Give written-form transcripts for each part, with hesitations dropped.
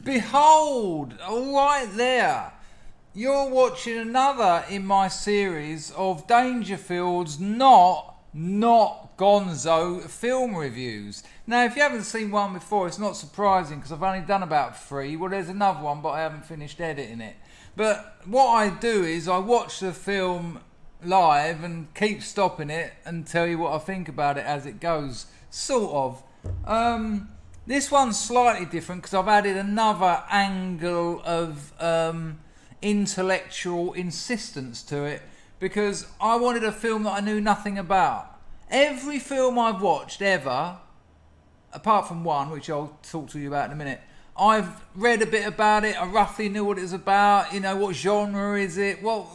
Behold, right there, you're watching another in my series of Dangerfield's not Gonzo film reviews. Now, if you haven't seen one before, it's not surprising because I've only done about 3. Well, there's another one, but I haven't finished editing it. But what I do is I watch the film live and keep stopping it and tell you what I think about it as it goes, sort of. This one's slightly different because I've added another angle of intellectual insistence to it because I wanted a film that I knew nothing about. Every film I've watched ever, apart from one, which I'll talk to you about in a minute, I've read a bit about it. I roughly knew what it was about. You know, what genre is it? Well,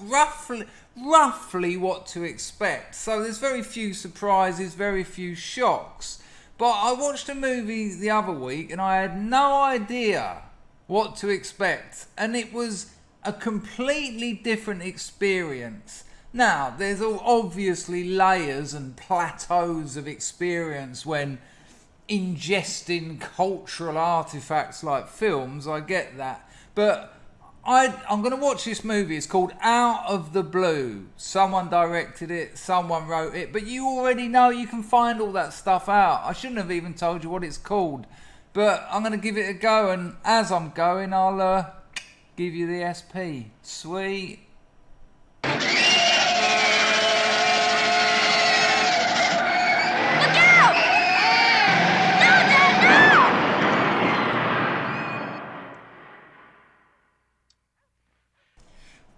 roughly what to expect. So there's very few surprises, very few shocks. But I watched a movie the other week and I had no idea what to expect. And it was a completely different experience. Now, there's obviously layers and plateaus of experience when ingesting cultural artifacts like films. I get that. But I'm going to watch this movie. It's called Out of the Blue. Someone directed it, someone wrote it, but you already know you can find all that stuff out. I shouldn't have even told you what it's called, but I'm going to give it a go, and as I'm going, I'll give you the SP. Sweet.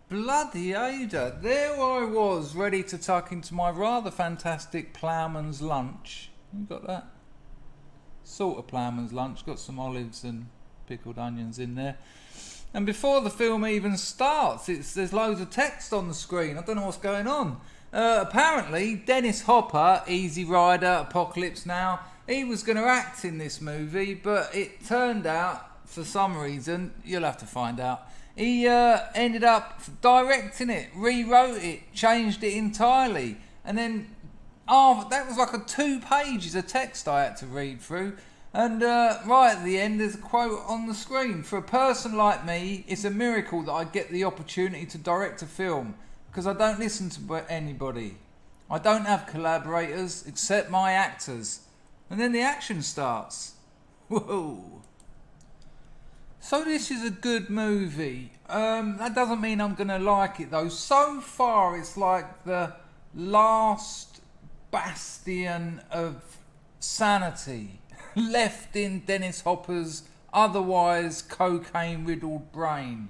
Bloody Ada, there I was, ready to tuck into my rather fantastic ploughman's lunch. You got that? Sort of ploughman's lunch, got some olives and pickled onions in there. And before the film even starts, there's loads of text on the screen. I don't know what's going on. Apparently, Dennis Hopper, Easy Rider, Apocalypse Now, he was going to act in this movie, but it turned out, for some reason, you'll have to find out, he ended up directing it, rewrote it, changed it entirely. And then, that was like 2 pages of text I had to read through. And right at the end, there's a quote on the screen. For a person like me, it's a miracle that I get the opportunity to direct a film, because I don't listen to anybody. I don't have collaborators except my actors. And then the action starts. Whoa. So this is a good movie. That doesn't mean I'm going to like it though. So far it's like the last bastion of sanity left in Dennis Hopper's otherwise cocaine-riddled brain.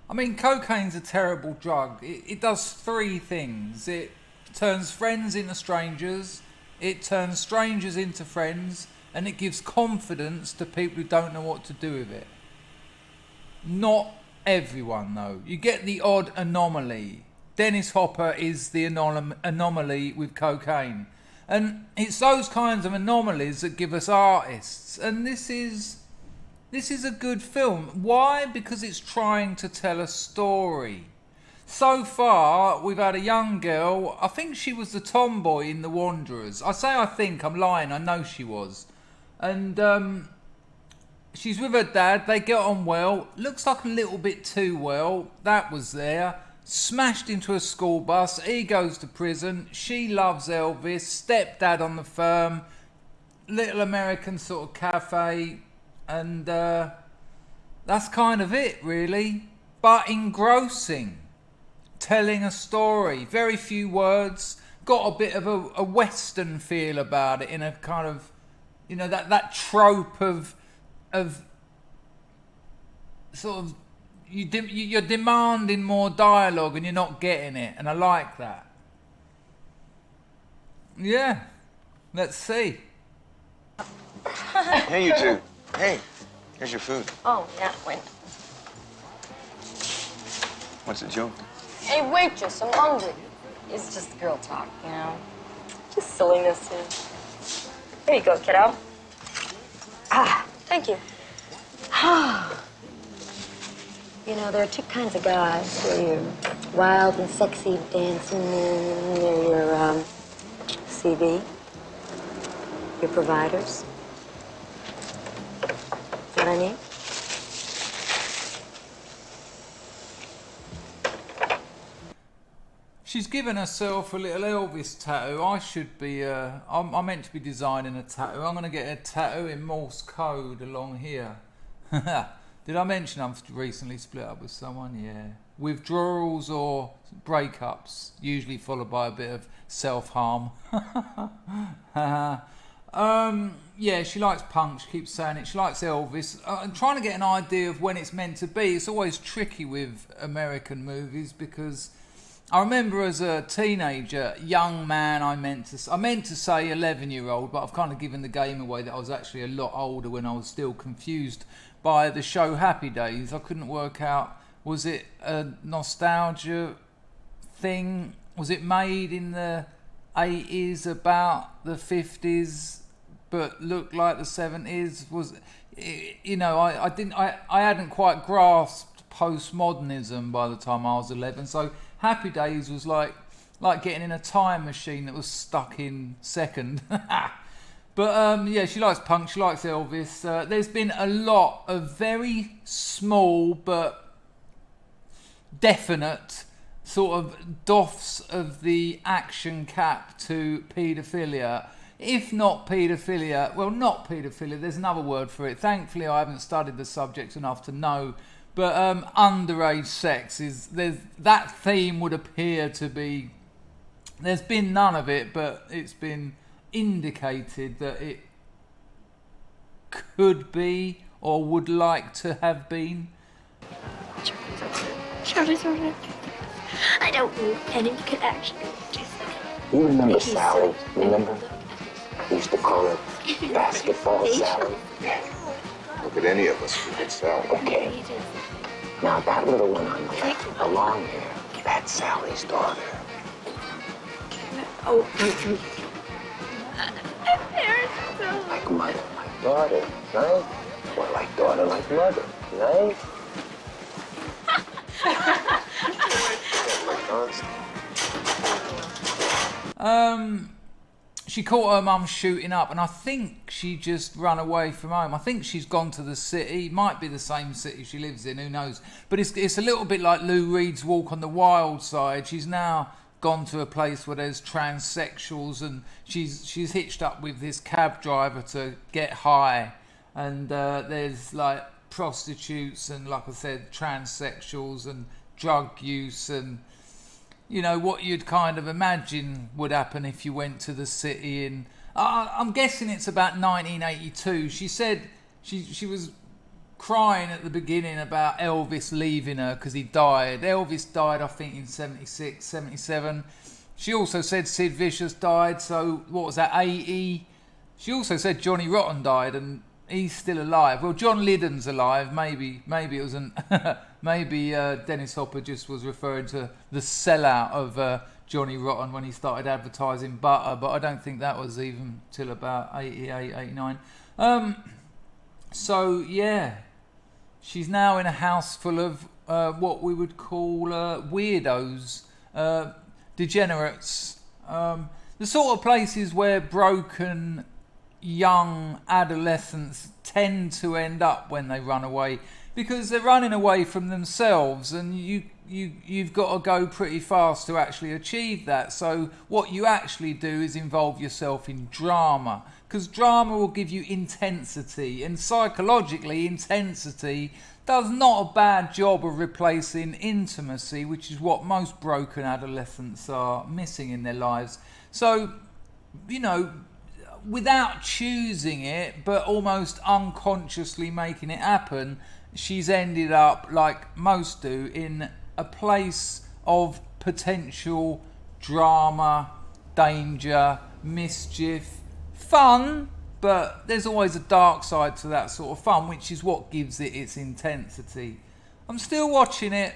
I mean, cocaine's a terrible drug. It does 3 things. It turns friends into strangers, it turns strangers into friends, and it gives confidence to people who don't know what to do with it. Not everyone though. You get the odd anomaly. Dennis Hopper is the anomaly with cocaine. And it's those kinds of anomalies that give us artists. And this is a good film. Why? Because it's trying to tell a story. So far, we've had a young girl. I think she was the tomboy in The Wanderers. I say I think, I'm lying. I know she was. And she's with her dad. They get on well. Looks like a little bit too well. That was there. Smashed into a school bus. He goes to prison. She loves Elvis. Stepdad on the firm. Little American sort of cafe. And that's kind of it, really. But engrossing. Telling a story. Very few words. Got a bit of a Western feel about it in a kind of, you know, that trope of sort of you're demanding more dialogue and you're not getting it, and I like that. Yeah, let's see. Hey, you two. Hey, here's your food. Oh, yeah, wait. What's the joke? Hey, waitress, I'm hungry. It's just girl talk, you know? Just silliness here. Here you go, kiddo. Ah, thank you. You know, there are 2 kinds of guys where you wild and sexy dancing men. They're your CV, your providers. Is that what I mean? She's given herself a little Elvis tattoo. I should be, I'm meant to be designing a tattoo. I'm going to get a tattoo in Morse code along here. Did I mention I'm recently split up with someone? Yeah. Withdrawals or breakups, usually followed by a bit of self-harm. Yeah, she likes punk, she keeps saying it. She likes Elvis. I'm trying to get an idea of when it's meant to be. It's always tricky with American movies because I remember as a teenager, young man, I meant to say 11-year-old, but I've kind of given the game away that I was actually a lot older when I was still confused by the show Happy Days. I couldn't work out, was it a nostalgia thing? Was it made in the 80s about the 50s but looked like the 70s? Was, you know, I hadn't quite grasped postmodernism by the time I was 11, so Happy Days was like getting in a time machine that was stuck in second. But yeah, she likes punk, she likes Elvis. There's been a lot of very small but definite sort of doffs of the action cap to paedophilia. If not paedophilia, well, not paedophilia, there's another word for it. Thankfully, I haven't studied the subject enough to know. But underage sex that theme would appear to be. There's been none of it, but it's been indicated that it could be or would like to have been. Charlie's over. I don't need any connection. You remember Sally? Remember? We used to call her Basketball Sally. Yeah. Look at any of us who could sell. Okay. Now that little one on the left with the long hair, that's Sally's daughter. Oh, Like mother, like daughter, right? Or like daughter, like mother, right? She caught her mum shooting up, and I think she just run away from home. I think she's gone to the city. Might be the same city she lives in, who knows? But it's a little bit like Lou Reed's Walk on the Wild Side. She's now gone to a place where there's transsexuals, and she's hitched up with this cab driver to get high. And there's like prostitutes and, like I said, transsexuals and drug use and, you know, what you'd kind of imagine would happen if you went to the city. And I'm guessing it's about 1982. She said she was crying at the beginning about Elvis leaving her because he died. Elvis died, I think, in 76, 77. She also said Sid Vicious died, so what was that, 80? She also said Johnny Rotten died, and he's still alive. Well, John Lydon's alive. Maybe it wasn't. Maybe Dennis Hopper just was referring to the sellout of Johnny Rotten when he started advertising butter, but I don't think that was even till about 88, 89. So yeah, she's now in a house full of what we would call weirdos, degenerates, the sort of places where broken young adolescents tend to end up when they run away, because they're running away from themselves, and you've got to go pretty fast to actually achieve that. So what you actually do is involve yourself in drama, because drama will give you intensity, and psychologically intensity does not a bad job of replacing intimacy, which is what most broken adolescents are missing in their lives. So, you know, without choosing it, but almost unconsciously making it happen, she's ended up, like most do, in a place of potential drama, danger, mischief, fun, but there's always a dark side to that sort of fun, which is what gives it its intensity. I'm still watching it.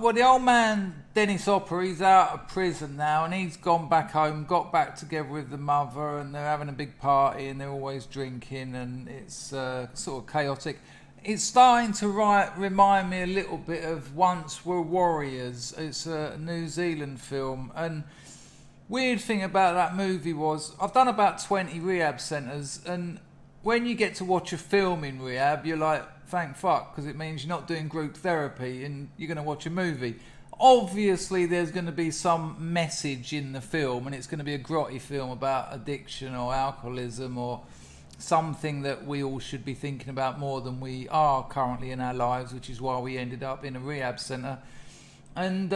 Well, the old man, Dennis Hopper, he's out of prison now, and he's gone back home, got back together with the mother, and they're having a big party, and they're always drinking, and it's sort of chaotic. It's starting to remind me a little bit of Once Were Warriors. It's a New Zealand film, and weird thing about that movie was I've done about 20 rehab centres, and when you get to watch a film in rehab, you're like, thank fuck, because it means you're not doing group therapy and you're going to watch a movie. Obviously, there's going to be some message in the film, and it's going to be a grotty film about addiction or alcoholism or something that we all should be thinking about more than we are currently in our lives, which is why we ended up in a rehab centre. And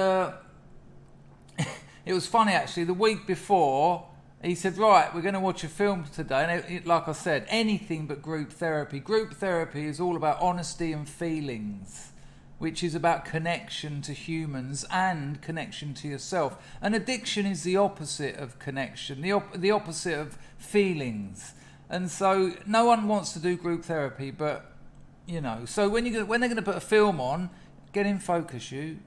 it was funny, actually. The week before, he said, right, we're going to watch a film today. And like I said, anything but group therapy. Group therapy is all about honesty and feelings, which is about connection to humans and connection to yourself. And addiction is the opposite of connection, the opposite of feelings. And so no one wants to do group therapy, but, you know. So when they're going to put a film on, get in focus, you.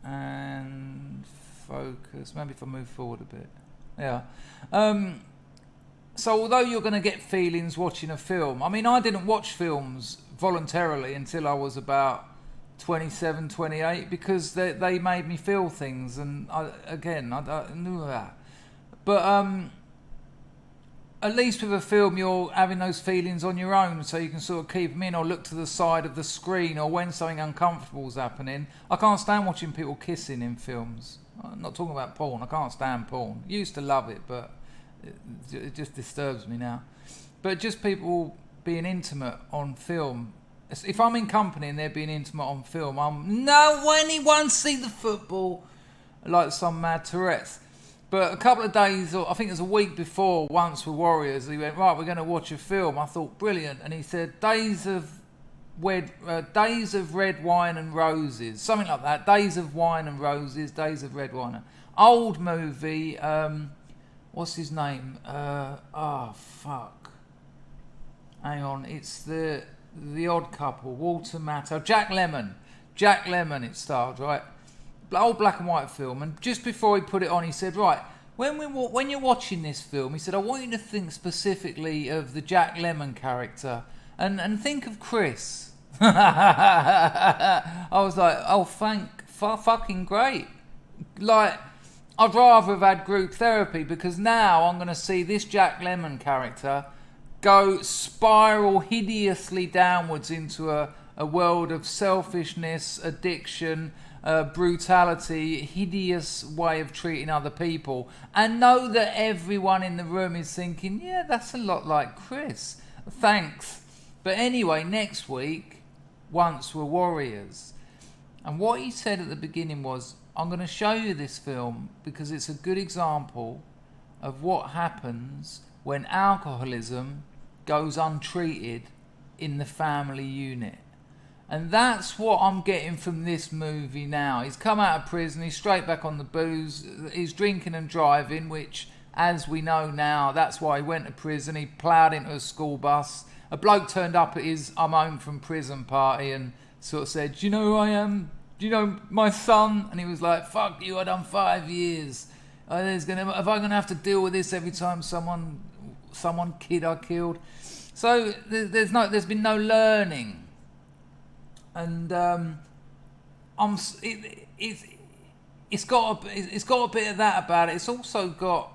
And focus. Maybe if I move forward a bit. Yeah. So although you're going to get feelings watching a film, I mean, I didn't watch films voluntarily until I was about 27, 28, because they made me feel things, and I knew that. But at least with a film, you're having those feelings on your own, so you can sort of keep them in or look to the side of the screen, or when something uncomfortable is happening. I can't stand watching people kissing in films. I'm not talking about porn. I can't stand porn. Used to love it, but it just disturbs me now. But just people being intimate on film. If I'm in company and they're being intimate on film, anyone see the football, like some mad Tourette's. But a couple of days, or I think it was a week before Once Were Warriors, he went, right, we're going to watch a film. I thought, brilliant. And he said, Days of Red Wine and Roses, something like that. Days of Wine and Roses, Days of Red Wine. Old movie. What's his name? Fuck. Hang on. It's the Odd Couple. Walter Matthau. Jack Lemmon. It starred, right? Old black and white film. And just before he put it on, he said, right, when you're watching this film, he said, I want you to think specifically of the Jack Lemmon character. And think of Chris. I was like, oh, fucking great. Like, I'd rather have had group therapy, because now I'm going to see this Jack Lemmon character go spiral hideously downwards into a world of selfishness, addiction, brutality, hideous way of treating other people, and know that everyone in the room is thinking, yeah, that's a lot like Chris. Thanks. But anyway, next week, Once Were Warriors. And what he said at the beginning was, I'm going to show you this film because it's a good example of what happens when alcoholism goes untreated in the family unit. And that's what I'm getting from this movie now. He's come out of prison, he's straight back on the booze, he's drinking and driving, which, as we know now, that's why he went to prison. He ploughed into a school bus. A bloke turned up at his I'm home from prison party and sort of said, do you know who I am? Do you know my son? And he was like, fuck you, I done 5 years. Am I going to have to deal with this every time someone kid I killed? So there's been no learning. And it's got a bit of that about it. It's also got,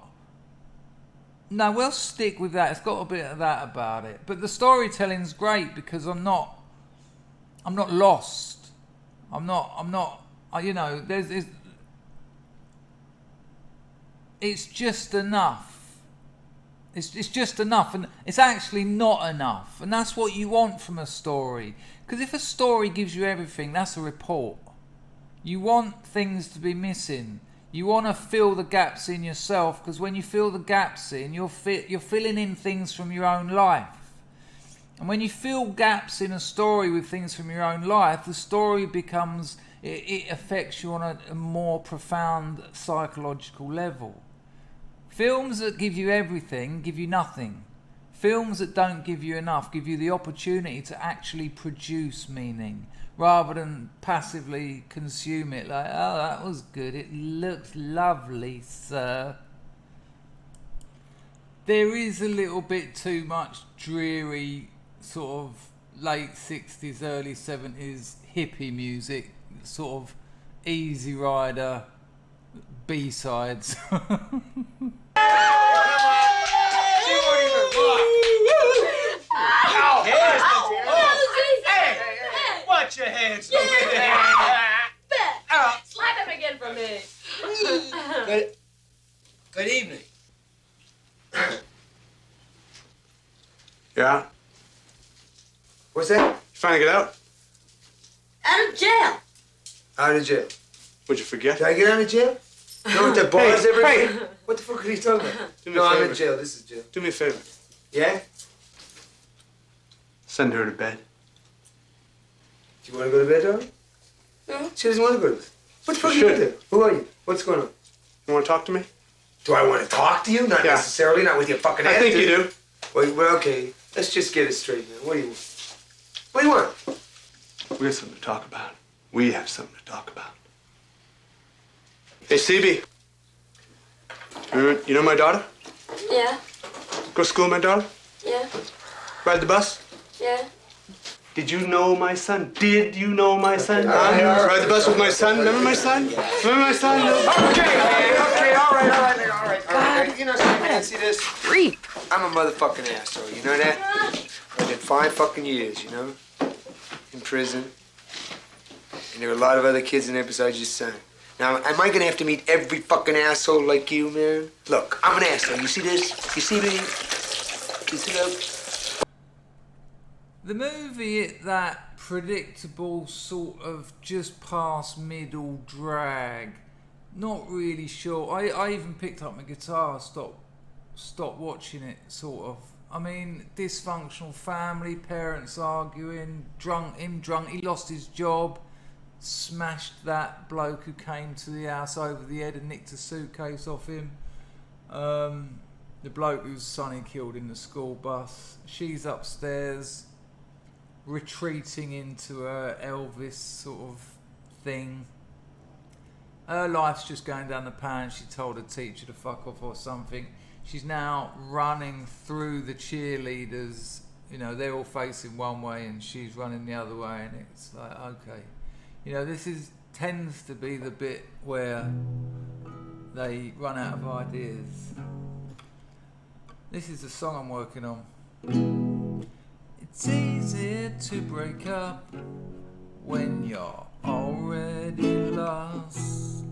no, we'll stick with that. It's got a bit of that about it. But the storytelling's great because I'm not lost. It's just enough. It's just enough, and it's actually not enough. And that's what you want from a story. Because if a story gives you everything, that's a report. You want things to be missing. You want to fill the gaps in yourself, because when you fill the gaps in, you're filling in things from your own life. And when you fill gaps in a story with things from your own life, the story becomes, it affects you on a more profound psychological level. Films that give you everything give you nothing. Films that don't give you enough give you the opportunity to actually produce meaning rather than passively consume it like, oh, that was good, it looks lovely, sir. There is a little bit too much dreary sort of late 60s, early 70s hippie music, sort of Easy Rider B-sides. Watch your hands. Slap him again for me. Good evening. Yeah? What's that? You finally get out? Out of jail. Out of jail. What'd you forget? Did I get out of jail? No, with the bars everywhere? Hey. What the fuck are you talking about? No, I'm in jail. This is jail. Do me a favor. Yeah? Send her to bed. Do you want to go to bed, darling? No. She doesn't want to go to bed. What the fuck are you doing? Who are you? What's going on? You want to talk to me? Do I want to talk to you? Not necessarily. Not with your fucking ass. I think you do. Well, okay. Let's just get it straight, man. What do you want? What do you want? We have something to talk about. We have something to talk about. Hey, CB. You know my daughter? Yeah. Go to school with my daughter? Yeah. Ride the bus? Yeah. Did you know my son? Did you know my son? Ride the bus with my son? Remember my son? Remember my son? Okay, all right. You know something, man, see this? I'm a motherfucking asshole, you know that? I did 5 fucking years, you know? In prison. And there were a lot of other kids in there besides your son. Now, am I gonna have to meet every fucking asshole like you, man? Look, I'm an asshole. You see this? You see me? You see that? The movie, that predictable sort of just past middle drag. Not really sure. I even picked up my guitar, stopped watching it, sort of. I mean, dysfunctional family, parents arguing, him drunk, he lost his job, smashed that bloke who came to the house over the head and nicked a suitcase off him. The bloke whose son he killed in the school bus. She's upstairs, retreating into her Elvis sort of thing. Her life's just going down the pan. She told her teacher to fuck off or something. She's now running through the cheerleaders. You know, they're all facing one way and she's running the other way, and it's like, okay. You know, this tends to be the bit where they run out of ideas. This is the song I'm working on. It's easy to break up when you're already lost.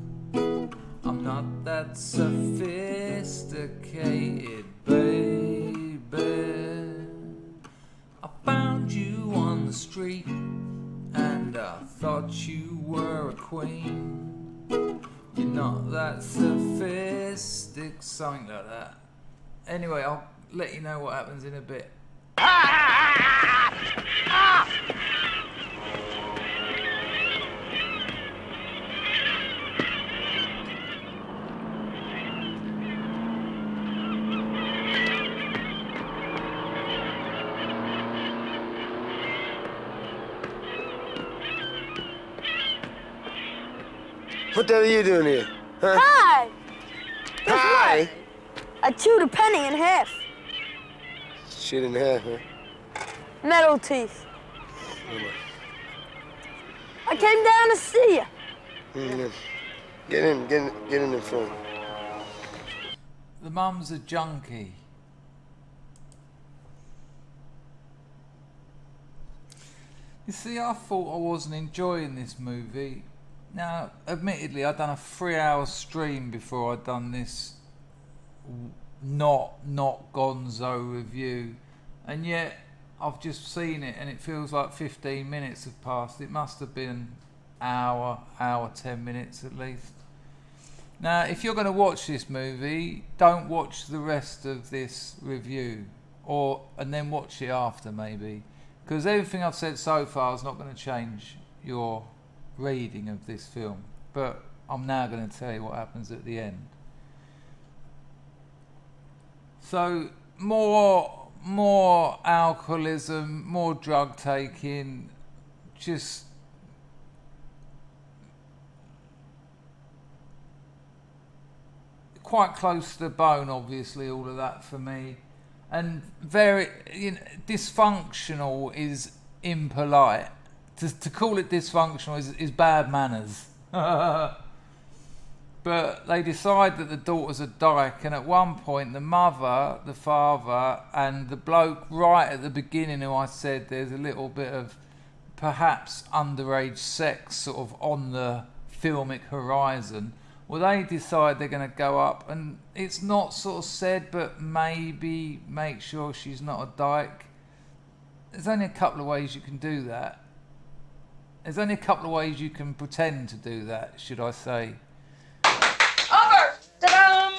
I'm not that sophisticated, baby. I found you on the street and I thought you were a queen. You're not that sophisticated, something like that. Anyway, I'll let you know what happens in a bit. What the hell are you doing here? Huh? Hi! Hi! I chewed a penny in half. Shit in half, huh? Metal teeth. Oh, I came down to see you. Get in the front. The mum's a junkie. You see, I thought I wasn't enjoying this movie. Now, admittedly, I'd done a 3-hour stream before I'd done this not Gonzo review, and yet I've just seen it and it feels like 15 minutes have passed. It must have been hour 10 minutes at least. Now, if you're going to watch this movie, don't watch the rest of this review. and then watch it after maybe, because everything I've said so far is not going to change your reading of this film, but I'm now going to tell you what happens at the end. So more alcoholism, more drug taking, just quite close to the bone, obviously, all of that for me. And very, dysfunctional is impolite. To call it dysfunctional is bad manners. But they decide that the daughter's a dyke, and at one point the mother, the father, and the bloke right at the beginning who I said there's a little bit of perhaps underage sex sort of on the filmic horizon, well, they decide they're going to go up, and it's not sort of said, but maybe make sure she's not a dyke. There's only a couple of ways you can do that. There's only a couple of ways you can pretend to do that, should I say. Over! Ta-da!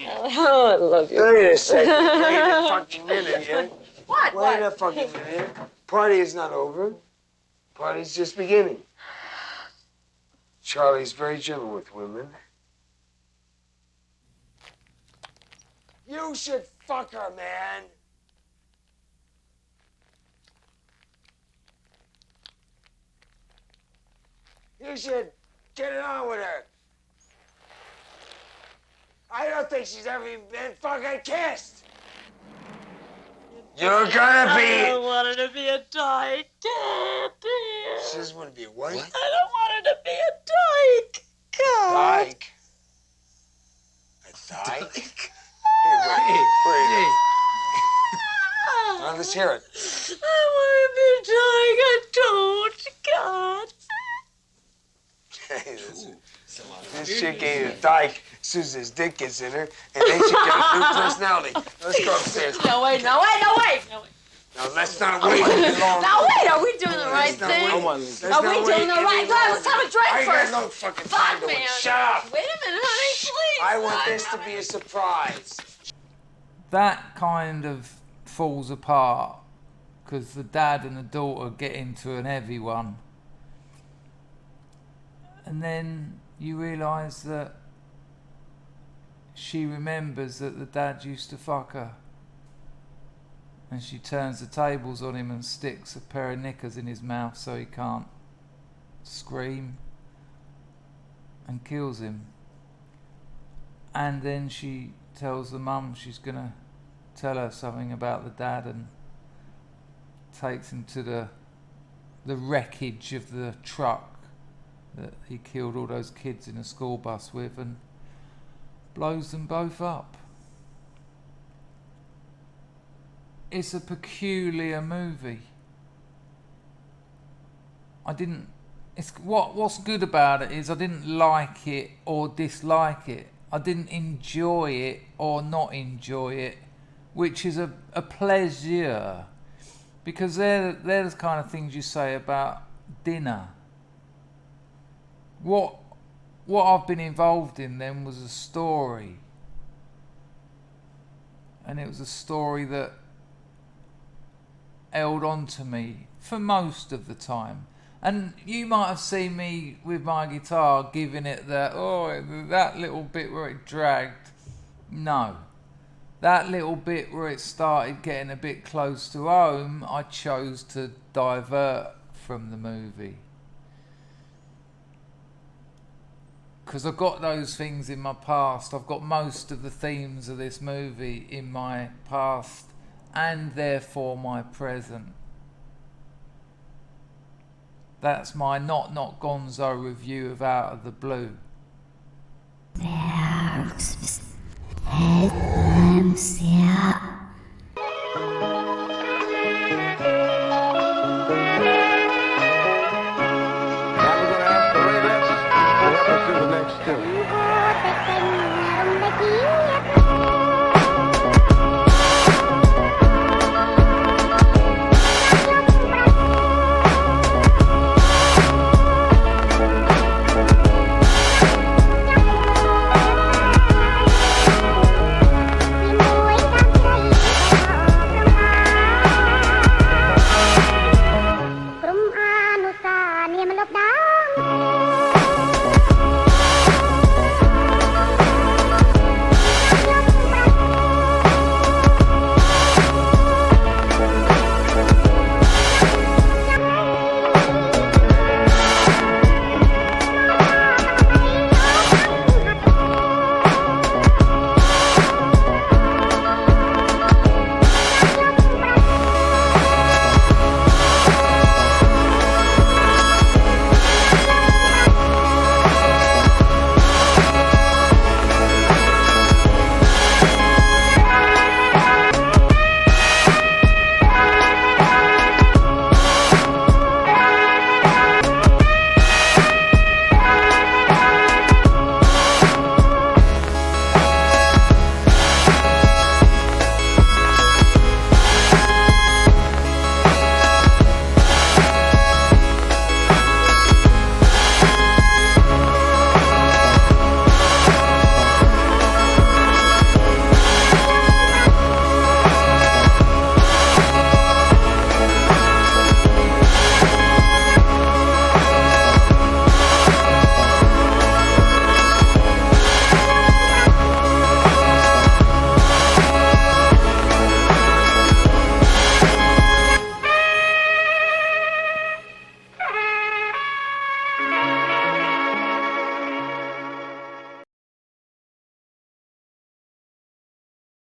Oh, I love you. Wait a second. Wait a fucking minute here. What? Wait a fucking minute. Party is not over. Party's just beginning. Charlie's very gentle with women. You should fuck her, man. You should get it on with her. I don't think she's ever even been fucking kissed. You're gonna be. I don't want her to be a dyke. She doesn't want to be a what? I don't want her to be a dyke. God. Dyke. A dyke? Hey, wait. Now let's hear it. I want to be a dyke. I don't. God. Hey, this chick ain't a dyke. Susan's dick gets in her, and then she got a new personality. Let's go upstairs. No, wait. Now, let's not wait any longer. Now, wait, are we doing the right thing? Are we doing the right thing? Let's have a drink I first. got no fucking time to wait. Shut up. Wait a minute, honey, please. I want this to be a surprise. That kind of falls apart because the dad and the daughter get into an heavy one. And then you realise that she remembers that the dad used to fuck her. And she turns the tables on him and sticks a pair of knickers in his mouth so he can't scream, and kills him. And then she tells the mum she's going to tell her something about the dad, and takes him to the wreckage of the truck that he killed all those kids in a school bus with, and blows them both up. It's a peculiar movie. What's good about it is I didn't like it or dislike it. I didn't enjoy it or not enjoy it, which is a pleasure, because they're the kind of things you say about dinner. What I've been involved in then was a story, and it was a story that held on to me for most of the time. And you might have seen me with my guitar giving it that little bit where it dragged. No, that little bit where it started getting a bit close to home, I chose to divert from the movie, because I've got those things in my past. I've got most of the themes of this movie in my past, and therefore my present. That's my not Gonzo review of Out of the Blue. รียนมันลบได้